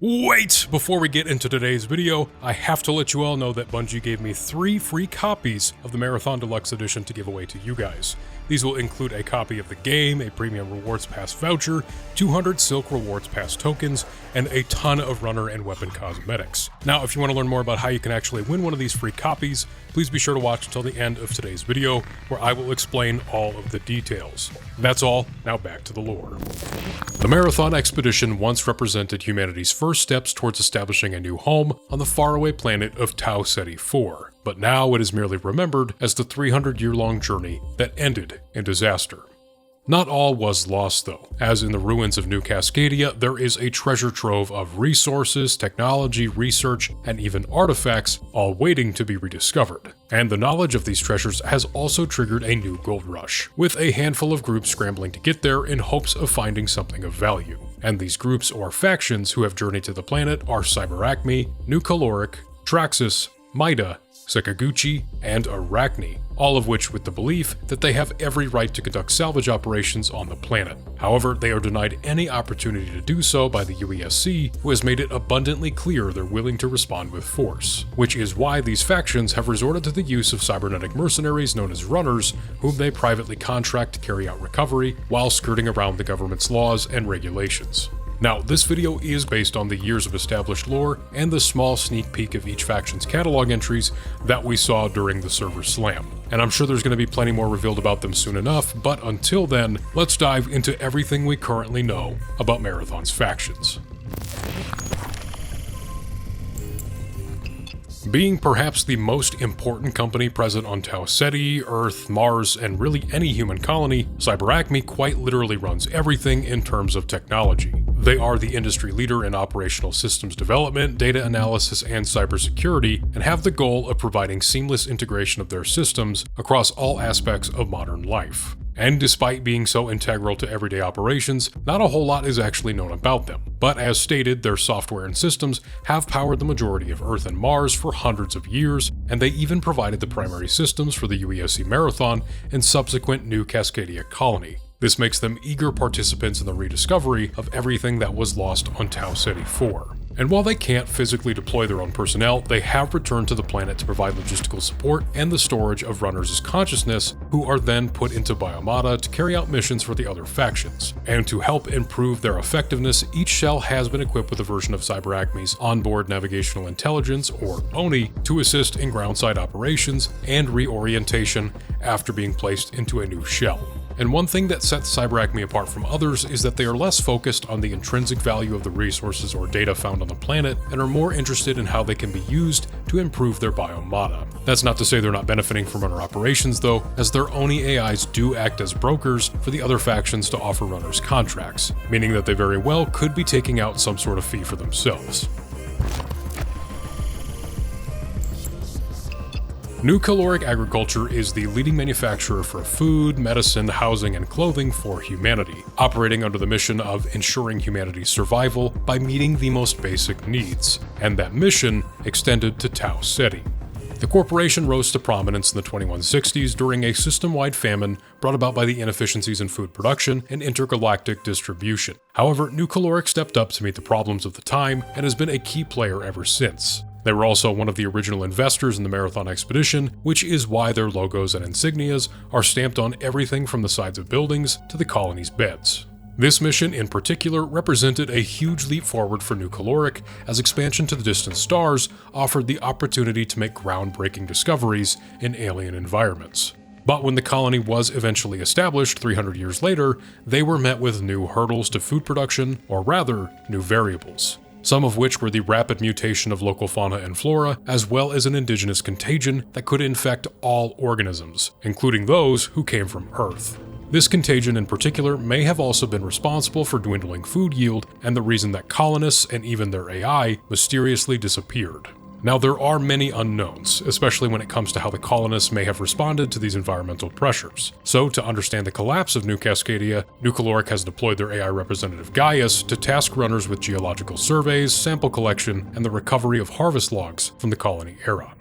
Wait! Before we get into today's video, I have to let you all know that Bungie gave me 3 free copies of the Marathon Deluxe Edition to give away to you guys. These will include a copy of the game, a Premium Rewards Pass voucher, 200 Silk Rewards Pass tokens, and a ton of runner and weapon cosmetics. Now, if you want to learn more about how you can actually win one of these free copies, please be sure to watch until the end of today's video, where I will explain all of the details. That's all, now back to the lore. The Marathon Expedition once represented humanity's first steps towards establishing a new home on the faraway planet of Tau Ceti IV, but now it is merely remembered as the 300-year-long journey that ended in disaster. Not all was lost though, as in the ruins of New Cascadia there is a treasure trove of resources, technology, research, and even artifacts all waiting to be rediscovered. And the knowledge of these treasures has also triggered a new gold rush, with a handful of groups scrambling to get there in hopes of finding something of value. And these groups or factions who have journeyed to the planet are CyberAcme, NuCaloric, Traxus, M.I.D.A, Sekiguchi, and Arachne, all of which with the belief that they have every right to conduct salvage operations on the planet. However, they are denied any opportunity to do so by the U.E.S.C, who has made it abundantly clear they're willing to respond with force, which is why these factions have resorted to the use of cybernetic mercenaries known as runners, whom they privately contract to carry out recovery while skirting around the government's laws and regulations. Now, this video is based on the years of established lore and the small sneak peek of each faction's catalog entries that we saw during the server slam. And I'm sure there's going to be plenty more revealed about them soon enough, but until then, let's dive into everything we currently know about Marathon's factions. Being perhaps the most important company present on Tau Ceti, Earth, Mars, and really any human colony, CyberAcme quite literally runs everything in terms of technology. They are the industry leader in operational systems development, data analysis, and cybersecurity, and have the goal of providing seamless integration of their systems across all aspects of modern life. And despite being so integral to everyday operations, not a whole lot is actually known about them. But as stated, their software and systems have powered the majority of Earth and Mars for hundreds of years, and they even provided the primary systems for the U.E.S.C. Marathon and subsequent New Cascadia colony. This makes them eager participants in the rediscovery of everything that was lost on Tau Ceti IV. And while they can't physically deploy their own personnel, they have returned to the planet to provide logistical support and the storage of runners' consciousness, who are then put into MIDA to carry out missions for the other factions. And to help improve their effectiveness, each shell has been equipped with a version of CyberAcme's onboard navigational intelligence, or ONI, to assist in groundside operations and reorientation after being placed into a new shell. And one thing that sets CyberAcme apart from others is that they are less focused on the intrinsic value of the resources or data found on the planet and are more interested in how they can be used to improve their biomata. That's not to say they're not benefiting from runner operations though, as their ONI AIs do act as brokers for the other factions to offer runners contracts, meaning that they very well could be taking out some sort of fee for themselves. NuCaloric Agriculture is the leading manufacturer for food, medicine, housing, and clothing for humanity, operating under the mission of ensuring humanity's survival by meeting the most basic needs, and that mission extended to Tau Ceti. The corporation rose to prominence in the 2160s during a system-wide famine brought about by the inefficiencies in food production and intergalactic distribution. However, NuCaloric stepped up to meet the problems of the time and has been a key player ever since. They were also one of the original investors in the Marathon Expedition, which is why their logos and insignias are stamped on everything from the sides of buildings to the colony's beds. This mission in particular represented a huge leap forward for NuCaloric, as expansion to the distant stars offered the opportunity to make groundbreaking discoveries in alien environments. But when the colony was eventually established 300 years later, they were met with new hurdles to food production, or rather, new variables. Some of which were the rapid mutation of local fauna and flora, as well as an indigenous contagion that could infect all organisms, including those who came from Earth. This contagion in particular may have also been responsible for dwindling food yield and the reason that colonists and even their AI mysteriously disappeared. Now, there are many unknowns, especially when it comes to how the colonists may have responded to these environmental pressures. So, to understand the collapse of New Cascadia, NuCaloric has deployed their AI representative Gaius to task runners with geological surveys, sample collection, and the recovery of harvest logs from the colony era.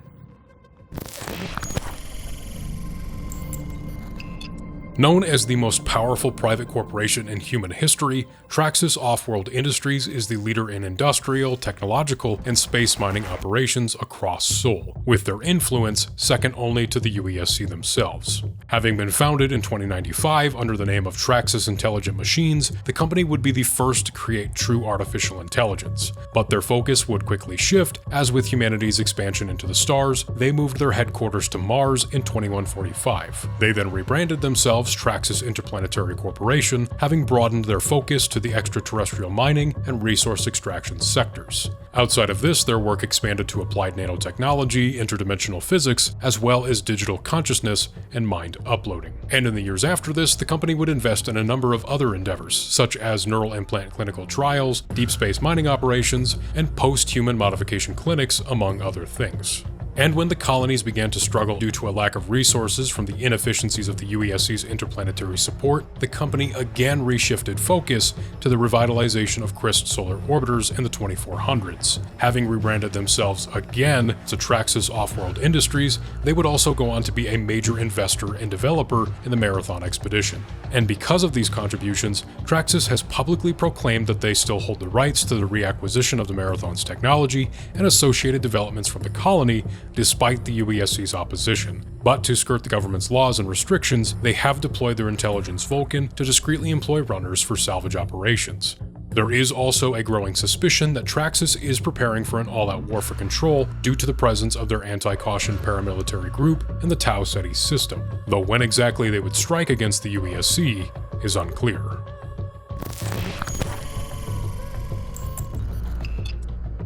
Known as the most powerful private corporation in human history, Traxus Off-World Industries is the leader in industrial, technological, and space mining operations across Seoul, with their influence second only to the U.E.S.C. themselves. Having been founded in 2095 under the name of Traxus Intelligent Machines, the company would be the first to create true artificial intelligence. But their focus would quickly shift, as with humanity's expansion into the stars, they moved their headquarters to Mars in 2145. They then rebranded themselves Traxus Interplanetary Corporation, having broadened their focus to the extraterrestrial mining and resource extraction sectors. Outside of this, their work expanded to applied nanotechnology, interdimensional physics, as well as digital consciousness and mind uploading. And in the years after this, the company would invest in a number of other endeavors, such as neural implant clinical trials, deep space mining operations, and post-human modification clinics, among other things. And when the colonies began to struggle due to a lack of resources from the inefficiencies of the UESC's interplanetary support, the company again reshifted focus to the revitalization of Christ solar orbiters in the 2400s. Having rebranded themselves again to Traxus Off-World Industries, they would also go on to be a major investor and developer in the Marathon expedition. And because of these contributions, Traxus has publicly proclaimed that they still hold the rights to the reacquisition of the Marathon's technology and associated developments from the colony, despite the U.E.S.C's opposition. But to skirt the government's laws and restrictions, they have deployed their intelligence Vulcan to discreetly employ runners for salvage operations. There is also a growing suspicion that Traxus is preparing for an all-out war for control due to the presence of their anti-caution paramilitary group in the Tau Ceti system, though when exactly they would strike against the U.E.S.C. is unclear.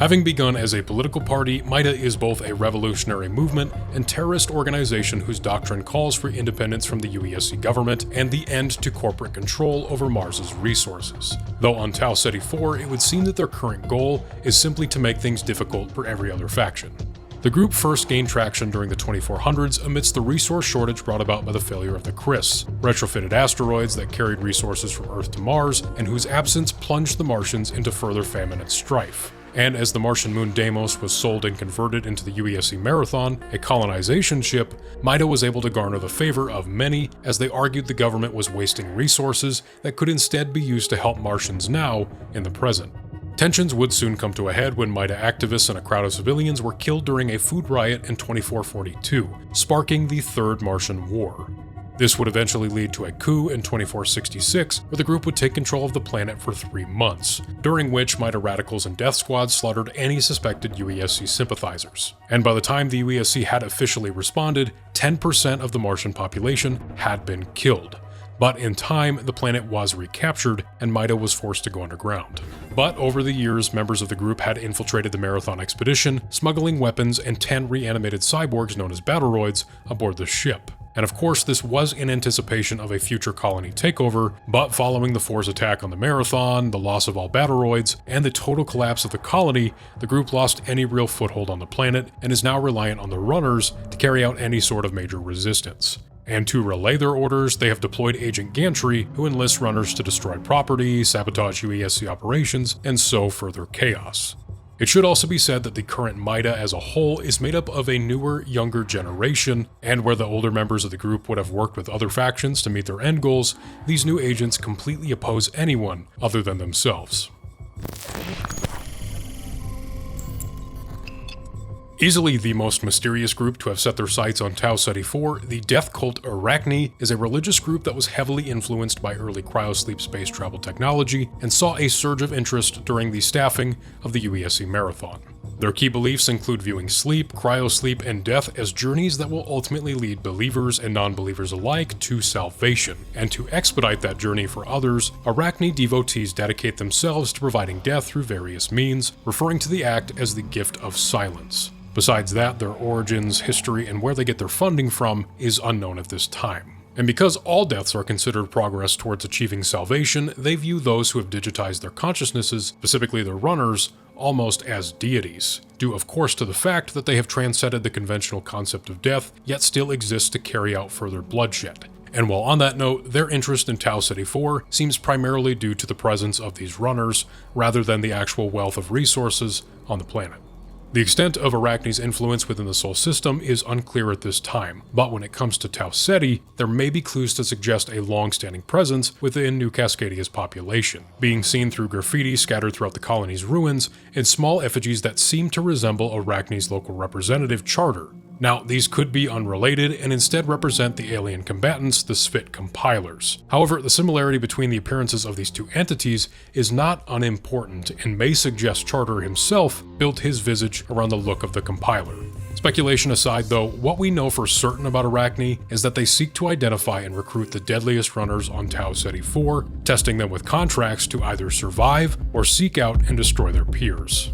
Having begun as a political party, MIDA is both a revolutionary movement and terrorist organization whose doctrine calls for independence from the U.E.S.C. government and the end to corporate control over Mars's resources. Though on Tau Ceti IV, it would seem that their current goal is simply to make things difficult for every other faction. The group first gained traction during the 2400s amidst the resource shortage brought about by the failure of the Chris, retrofitted asteroids that carried resources from Earth to Mars and whose absence plunged the Martians into further famine and strife. And as the Martian moon Deimos was sold and converted into the U.E.S.C. Marathon, a colonization ship, MIDA was able to garner the favor of many as they argued the government was wasting resources that could instead be used to help Martians now in the present. Tensions would soon come to a head when MIDA activists and a crowd of civilians were killed during a food riot in 2442, sparking the Third Martian War. This would eventually lead to a coup in 2466, where the group would take control of the planet for 3 months, during which MIDA radicals and death squads slaughtered any suspected U.E.S.C. sympathizers. And by the time the U.E.S.C. had officially responded, 10% of the Martian population had been killed. But in time, the planet was recaptured, and MIDA was forced to go underground. But over the years, members of the group had infiltrated the Marathon expedition, smuggling weapons and 10 reanimated cyborgs known as battleroids aboard the ship. And of course, this was in anticipation of a future colony takeover, but following the Four's attack on the Marathon, the loss of all battleroids, and the total collapse of the colony, the group lost any real foothold on the planet and is now reliant on the runners to carry out any sort of major resistance. And to relay their orders, they have deployed Agent Gantry, who enlists runners to destroy property, sabotage U.E.S.C. operations, and sow further chaos. It should also be said that the current MIDA as a whole is made up of a newer, younger generation, and where the older members of the group would have worked with other factions to meet their end goals, these new agents completely oppose anyone other than themselves. Easily the most mysterious group to have set their sights on Tau Ceti IV, the death cult Arachne is a religious group that was heavily influenced by early cryosleep space travel technology and saw a surge of interest during the staffing of the U.E.S.C. Marathon. Their key beliefs include viewing sleep, cryosleep, and death as journeys that will ultimately lead believers and non-believers alike to salvation. And to expedite that journey for others, Arachne devotees dedicate themselves to providing death through various means, referring to the act as the gift of silence. Besides that, their origins, history, and where they get their funding from is unknown at this time. And because all deaths are considered progress towards achieving salvation, they view those who have digitized their consciousnesses, specifically their runners, almost as deities, due of course to the fact that they have transcended the conventional concept of death, yet still exist to carry out further bloodshed. And while on that note, their interest in Tau Ceti IV seems primarily due to the presence of these runners, rather than the actual wealth of resources on the planet. The extent of Arachne's influence within the Sol system is unclear at this time, but when it comes to Tau Ceti, there may be clues to suggest a long-standing presence within New Cascadia's population, being seen through graffiti scattered throughout the colony's ruins and small effigies that seem to resemble Arachne's local representative charter. Now, these could be unrelated and instead represent the alien combatants, the Svit compilers. However, the similarity between the appearances of these two entities is not unimportant and may suggest Charter himself built his visage around the look of the compiler. Speculation aside though, what we know for certain about Arachne is that they seek to identify and recruit the deadliest runners on Tau Ceti IV, testing them with contracts to either survive or seek out and destroy their peers.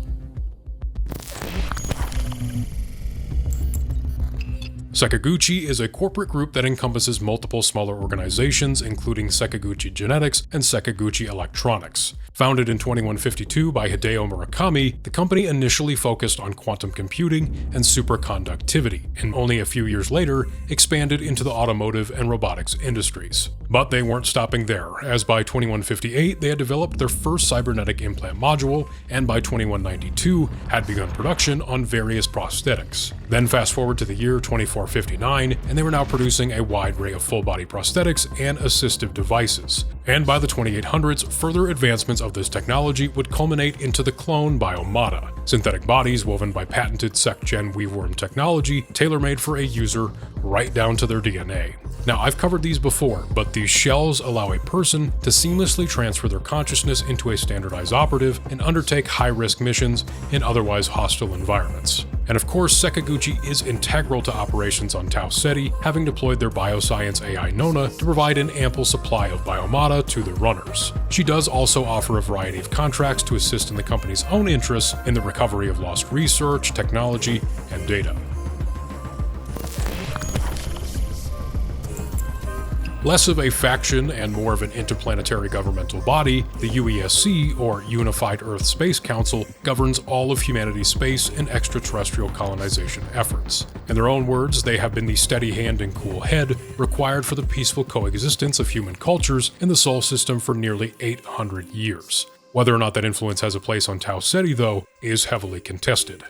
Sekiguchi is a corporate group that encompasses multiple smaller organizations, including Sekiguchi Genetics and Sekiguchi Electronics. Founded in 2152 by Hideo Murakami, the company initially focused on quantum computing and superconductivity, and only a few years later expanded into the automotive and robotics industries. But they weren't stopping there, as by 2158 they had developed their first cybernetic implant module, and by 2192 had begun production on various prosthetics. Then fast forward to the year 2459, and they were now producing a wide array of full-body prosthetics and assistive devices. And by the 2800s, further advancements of this technology would culminate into the clone MIDA, synthetic bodies woven by patented Sec-Gen weaveworm technology, tailor-made for a user right down to their DNA. Now, I've covered these before, but these shells allow a person to seamlessly transfer their consciousness into a standardized operative and undertake high-risk missions in otherwise hostile environments. And of course, Sekiguchi is integral to operations on Tau Ceti, having deployed their bioscience AI Nona to provide an ample supply of biomata to the runners. She does also offer a variety of contracts to assist in the company's own interests in the recovery of lost research, technology, and data. Less of a faction and more of an interplanetary governmental body, the UESC, or Unified Earth Space Council, governs all of humanity's space and extraterrestrial colonization efforts. In their own words, they have been the steady hand and cool head required for the peaceful coexistence of human cultures in the Sol system for nearly 800 years. Whether or not that influence has a place on Tau Ceti, though, is heavily contested.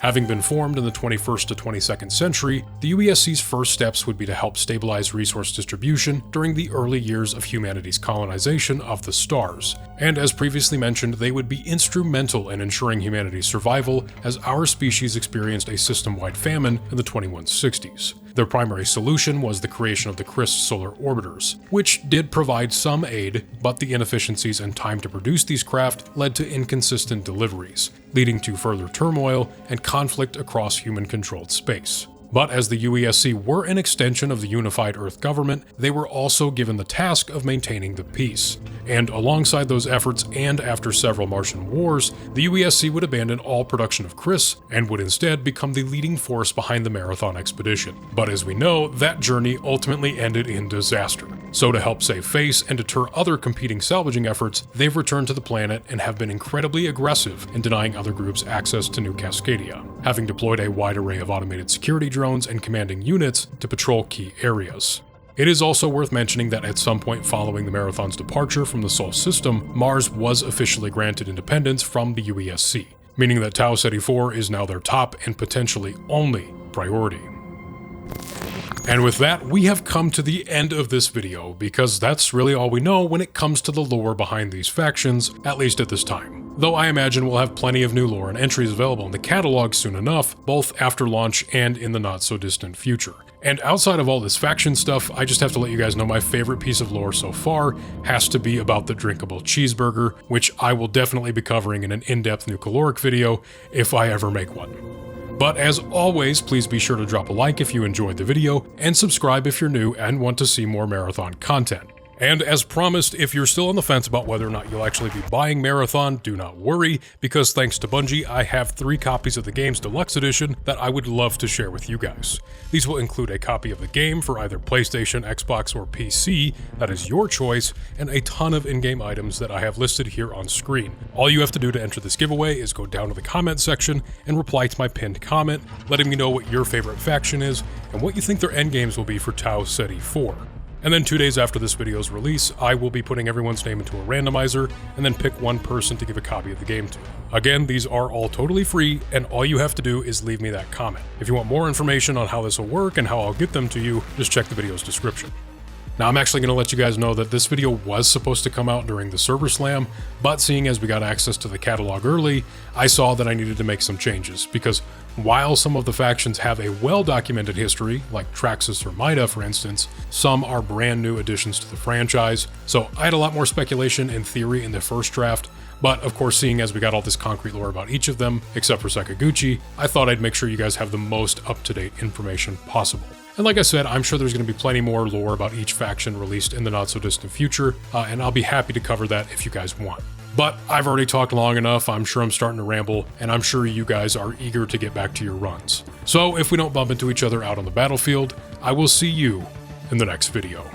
Having been formed in the 21st to 22nd century, the UESC's first steps would be to help stabilize resource distribution during the early years of humanity's colonization of the stars. And as previously mentioned, they would be instrumental in ensuring humanity's survival as our species experienced a system-wide famine in the 2160s. Their primary solution was the creation of the CRISP solar orbiters, which did provide some aid, but the inefficiencies and time to produce these craft led to inconsistent deliveries, leading to further turmoil and conflict across human-controlled space. But as the UESC were an extension of the unified Earth government, they were also given the task of maintaining the peace. And alongside those efforts, and after several Martian wars, the UESC would abandon all production of CRIS and would instead become the leading force behind the Marathon expedition. But as we know, that journey ultimately ended in disaster. So to help save face and deter other competing salvaging efforts, they've returned to the planet and have been incredibly aggressive in denying other groups access to New Cascadia, having deployed a wide array of automated security drones and commanding units to patrol key areas. It is also worth mentioning that at some point following the Marathon's departure from the Sol system, Mars was officially granted independence from the UESC, meaning that Tau Ceti IV is now their top and potentially only priority. And with that, we have come to the end of this video, because that's really all we know when it comes to the lore behind these factions, at least at this time. Though I imagine we'll have plenty of new lore and entries available in the catalog soon enough, both after launch and in the not-so-distant future. And outside of all this faction stuff, I just have to let you guys know my favorite piece of lore so far has to be about the drinkable cheeseburger, which I will definitely be covering in an in-depth NuCaloric video if I ever make one. But as always, please be sure to drop a like if you enjoyed the video, and subscribe if you're new and want to see more Marathon content. And as promised, if you're still on the fence about whether or not you'll actually be buying Marathon, do not worry, because thanks to Bungie, I have 3 copies of the game's deluxe edition that I would love to share with you guys. These will include a copy of the game for either PlayStation, Xbox, or PC, that is your choice, and a ton of in-game items that I have listed here on screen. All you have to do to enter this giveaway is go down to the comment section and reply to my pinned comment, letting me know what your favorite faction is and what you think their endgames will be for Tau Ceti IV. And then 2 days after this video's release, I will be putting everyone's name into a randomizer and then pick one person to give a copy of the game to. Again, these are all totally free, and all you have to do is leave me that comment. If you want more information on how this will work and how I'll get them to you, just check the video's description. Now, I'm actually going to let you guys know that this video was supposed to come out during the server slam, but seeing as we got access to the catalog early, I saw that I needed to make some changes, because while some of the factions have a well-documented history, like Traxus or M.I.D.A. for instance, some are brand new additions to the franchise, so I had a lot more speculation and theory in the first draft, but of course, seeing as we got all this concrete lore about each of them, except for Sekiguchi, I thought I'd make sure you guys have the most up-to-date information possible. And like I said, I'm sure there's going to be plenty more lore about each faction released in the not-so-distant future, and I'll be happy to cover that if you guys want. But I've already talked long enough, I'm sure I'm starting to ramble, and I'm sure you guys are eager to get back to your runs. So if we don't bump into each other out on the battlefield, I will see you in the next video.